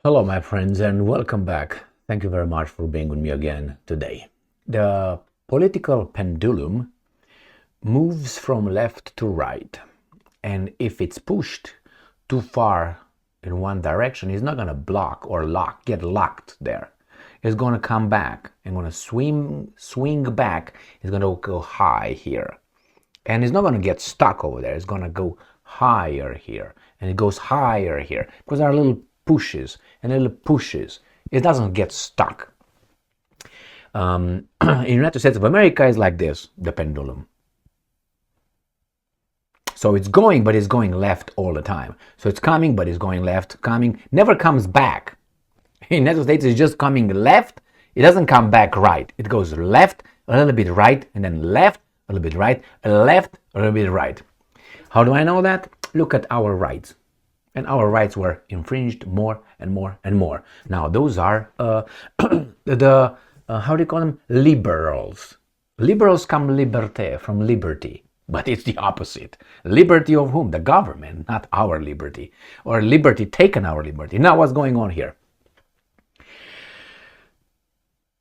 Hello, my friends, and welcome back. Thank you very much for being with me again today. The political pendulum moves from left to right, and if it's pushed too far in one direction, it's not going to block or get locked there. It's going to come back and going to swing back. It's going to go high here, and it's not going to get stuck over there. It's going to go higher here, and it goes higher here because there are little pushes and little pushes. It doesn't get stuck. In the United States of America, it's like this, the pendulum. So it's going, but it's going left all the time. So it's coming, but it's going left, coming, never comes back. In the United States, it's just coming left. It doesn't come back right. It goes left, a little bit right, and then left, a little bit right, left, a little bit right. How do I know that? Look at our rights. And our rights were infringed more and more and more. Now, those are how do you call them? Liberals. Liberals come liberté, from liberty. But it's the opposite. Liberty of whom? The government, not our liberty. Or liberty taken our liberty. Now, what's going on here?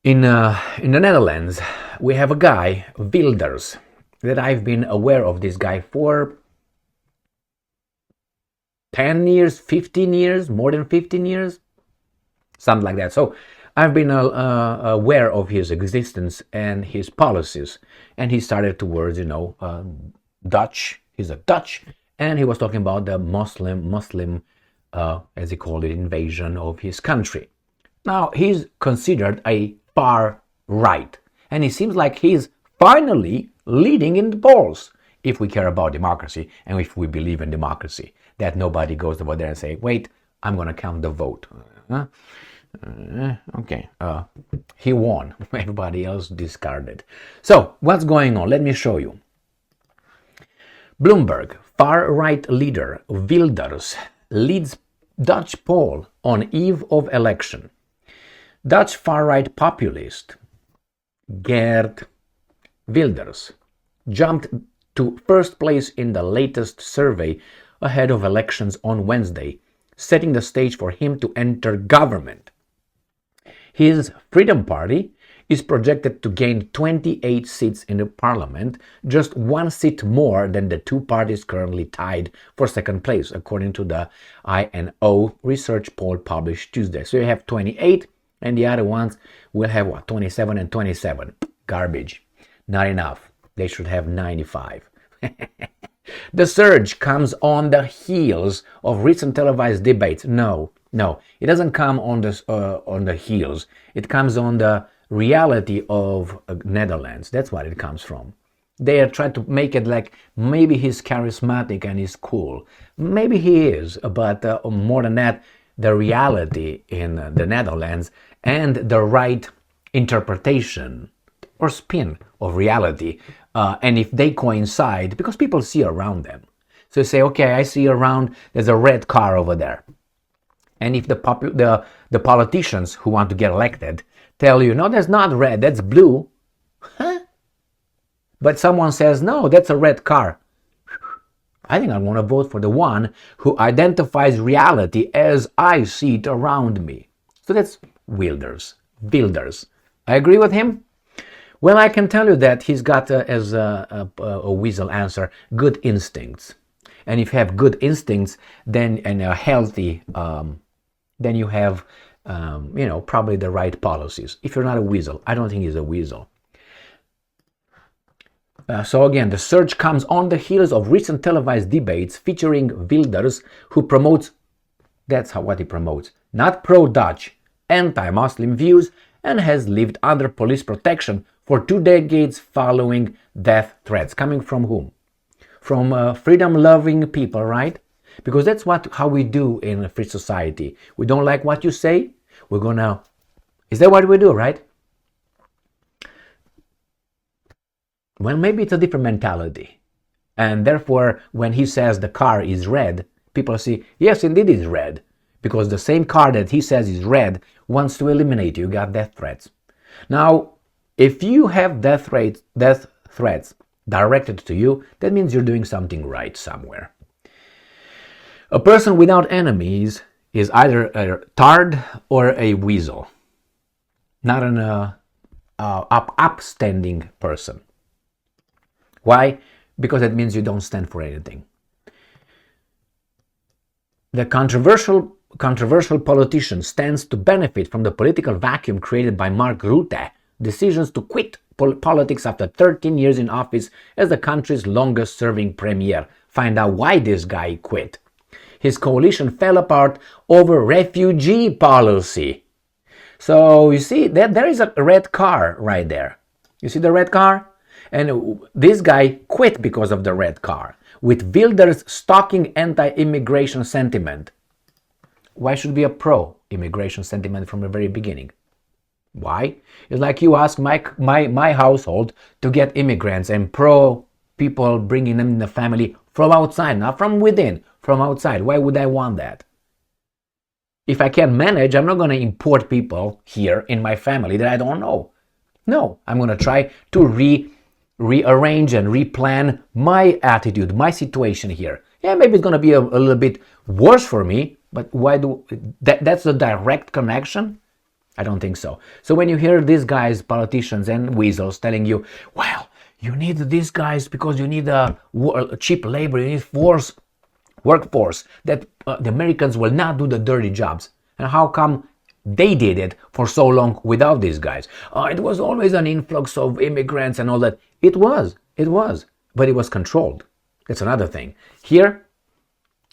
In the Netherlands, we have a guy, Wilders, that I've been aware of this guy for 10 years, 15 years, more than 15 years, something like that. So I've been aware of his existence and his policies. And he started towards, Dutch. He's a Dutch. And he was talking about the Muslim, as he called it, invasion of his country. Now, he's considered a far right. And it seems like he's finally leading in the polls. If we care about democracy and if we believe in democracy, that nobody goes over there and say, wait, I'm going to count the vote. Okay, he won. Everybody else discarded. So what's going on? Let me show you. Bloomberg, far-right leader Wilders, leads Dutch poll on eve of election. Dutch far-right populist Geert Wilders jumped to first place in the latest survey ahead of elections on Wednesday, setting the stage for him to enter government. His Freedom Party is projected to gain 28 seats in the parliament, just one seat more than the two parties currently tied for second place, according to the INO research poll published Tuesday. So you have 28, and the other ones will have 27 and 27. Garbage. Not enough. They should have 95. The surge comes on the heels of recent televised debates. No, it doesn't come on the heels. It comes on the reality of Netherlands. That's what it comes from. They are trying to make it like maybe he's charismatic and he's cool. Maybe he is, but more than that, the reality in the Netherlands and the right interpretation or spin of reality, and if they coincide, because people see around them. So you say, okay, I see around, there's a red car over there. And if the politicians who want to get elected tell you, no, that's not red, that's blue. Huh? But someone says, no, that's a red car. I think I want to vote for the one who identifies reality as I see it around me. So that's Wilders. I agree with him. Well, I can tell you that he's got, as a weasel answer, good instincts. And if you have good instincts, then and are healthy, then you have, probably the right policies. If you're not a weasel, I don't think he's a weasel. So again, the surge comes on the heels of recent televised debates featuring Wilders, who promotes, what he promotes, not pro-Dutch, anti-Muslim views, and has lived under police protection for 2 decades following death threats. Coming from whom? From freedom-loving people, right? Because that's how we do in a free society. We don't like what you say, we're gonna... Is that what we do, right? Well, maybe it's a different mentality. And therefore, when he says the car is red, people see, yes, indeed it's red. Because the same car that he says is red wants to eliminate you, got death threats. Now, if you have death threats directed to you, that means you're doing something right somewhere. A person without enemies is either a tard or a weasel, not an upstanding person. Why? Because it means you don't stand for anything. The controversial politician stands to benefit from the political vacuum created by Mark Rutte decisions to quit politics after 13 years in office as the country's longest-serving premier. Find out why this guy quit. His coalition fell apart over refugee policy. So you see, there is a red car right there. You see the red car? And this guy quit because of the red car, with Wilders stalking anti-immigration sentiment. Why should be a pro-immigration sentiment from the very beginning? Why? It's like you ask my household to get immigrants and pro people bringing them in the family from outside, not from within, from outside. Why would I want that? If I can manage, I'm not going to import people here in my family that I don't know. No, I'm going to try to rearrange and replan my attitude, my situation here. Yeah, maybe it's going to be a little bit worse for me, but why that's a direct connection? I don't think so. So when you hear these guys, politicians and weasels telling you, well, you need these guys because you need a cheap labor, you need workforce, that the Americans will not do the dirty jobs. And how come they did it for so long without these guys? It was always an influx of immigrants and all that. It was, but it was controlled. That's another thing. Here,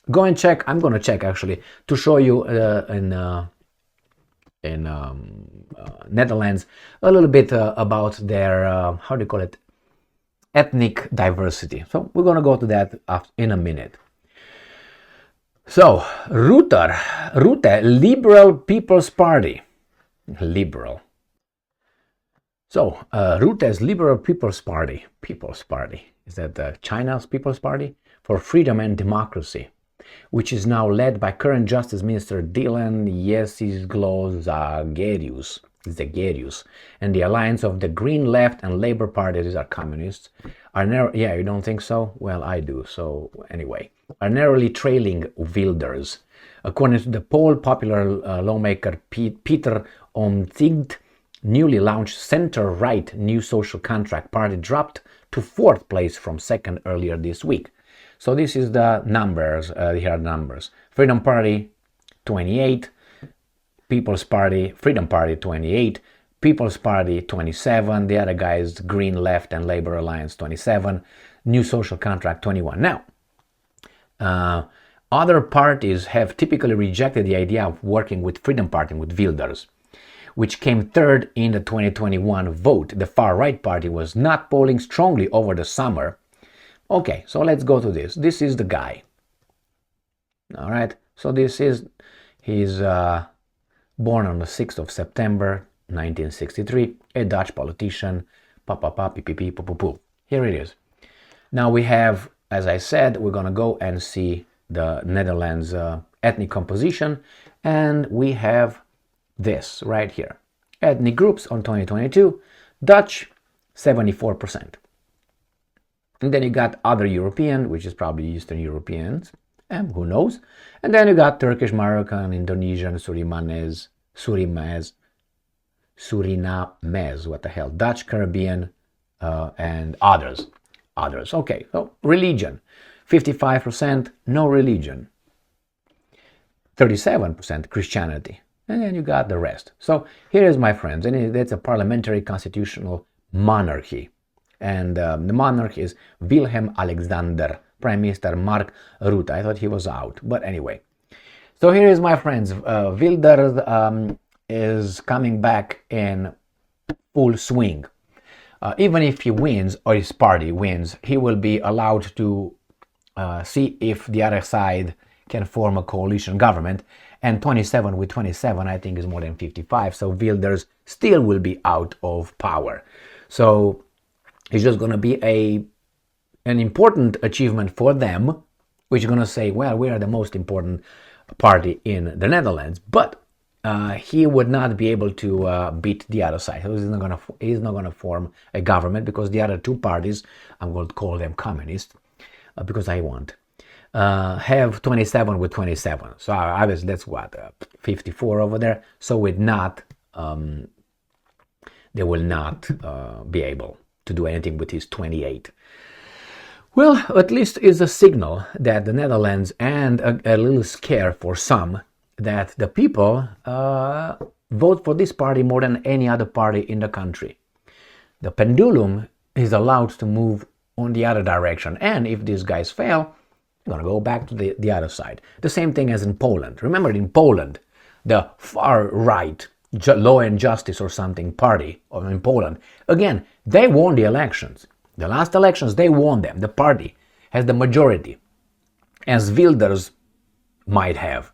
go and check. I'm going to check actually to show you in Netherlands a little bit about their how do you call it, ethnic diversity. So we're going to go to that in a minute. So Rutte, Liberal People's Party, liberal. So Rutte's Liberal People's Party, is that China's People's Party for Freedom and Democracy, which is now led by current Justice Minister Dylan Zagerius, and the alliance of the Green Left and Labour Party, these are communists, are narrow. Yeah, you don't think so? Well, I do. So anyway, are narrowly trailing Wilders. According to the poll, popular lawmaker Peter Omtzigt, newly launched center-right New Social Contract Party dropped to 4th place from 2nd earlier this week. So this is the numbers, here are the numbers. Freedom Party, 28. People's Party, Freedom Party, 28. People's Party, 27. The other guys, Green Left and Labour Alliance, 27. New Social Contract, 21. Now, other parties have typically rejected the idea of working with Freedom Party, with Wilders, which came 3rd in the 2021 vote. The far-right party was not polling strongly over the summer. Okay, so let's go to this. This is the guy. All right, so he's born on the 6th of September, 1963, a Dutch politician. Here it is. Now we have, as I said, we're going to go and see the Netherlands ethnic composition, and we have this right here. Ethnic groups on 2022, Dutch, 74%. And then you got other European, which is probably Eastern Europeans, and who knows. And then you got Turkish, Moroccan, Indonesian, Surinamese, what the hell, Dutch, Caribbean, and others. Okay, so religion, 55% no religion, 37% Christianity, and then you got the rest. So here is, my friends, and that's a parliamentary constitutional monarchy. And the monarch is Wilhelm Alexander, Prime Minister Mark Rutte. I thought he was out, but anyway. So here is, my friends, Wilders is coming back in full swing. Even if he wins, or his party wins, he will be allowed to see if the other side can form a coalition government. And 27 with 27, I think, is more than 55. So Wilders still will be out of power. So it's just going to be an important achievement for them, which is going to say, well, we are the most important party in the Netherlands. But he would not be able to beat the other side. He's not going to form a government because the other two parties, I'm going to call them communist, because I want. have 27 with 27. So obviously that's what, 54 over there. So with not, they will not be able to do anything with his 28. Well, at least it's a signal that the Netherlands, and a little scare for some, that the people vote for this party more than any other party in the country. The pendulum is allowed to move on the other direction, and if these guys fail, they're going to go back to the other side. The same thing as in Poland. Remember, in Poland, the far right Law and Justice or something party in Poland, again, they won the elections. The last elections, they won them. The party has the majority, as Wilders might have.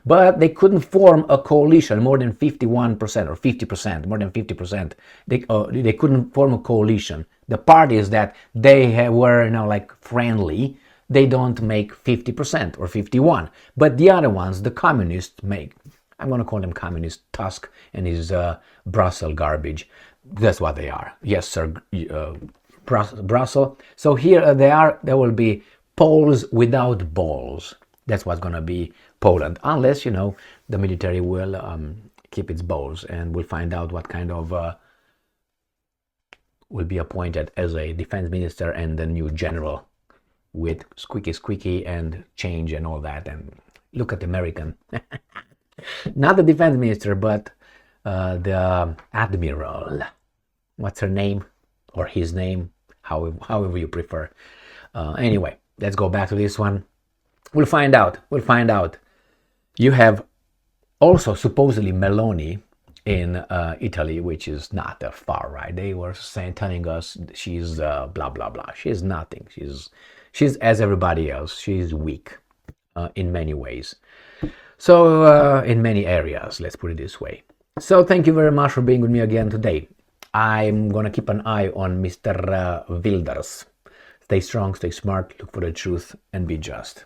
But they couldn't form a coalition more than 51% or 50%, more than 50%. They couldn't form a coalition. The parties that they were, like friendly, they don't make 50% or 51%. But the other ones, the communists, make. I'm going to call them communists, Tusk and his Brussels garbage. That's what they are. Yes, sir, Brussels. So here they are. There will be Poles without balls. That's what's going to be Poland, unless, the military will keep its balls, and we'll find out what kind of will be appointed as a defense minister and the new general with squeaky and change and all that. And look at the American. Not the defense minister, but the admiral. What's her name? Or his name? However you prefer. Anyway, let's go back to this one. We'll find out. You have also supposedly Meloni in Italy, which is not a far right. They were telling us she's blah blah blah. She's nothing. She's as everybody else. She's weak in many ways. So in many areas, let's put it this way. So thank you very much for being with me again today. I'm gonna keep an eye on Mr. Wilders. Stay strong, stay smart, look for the truth, and be just.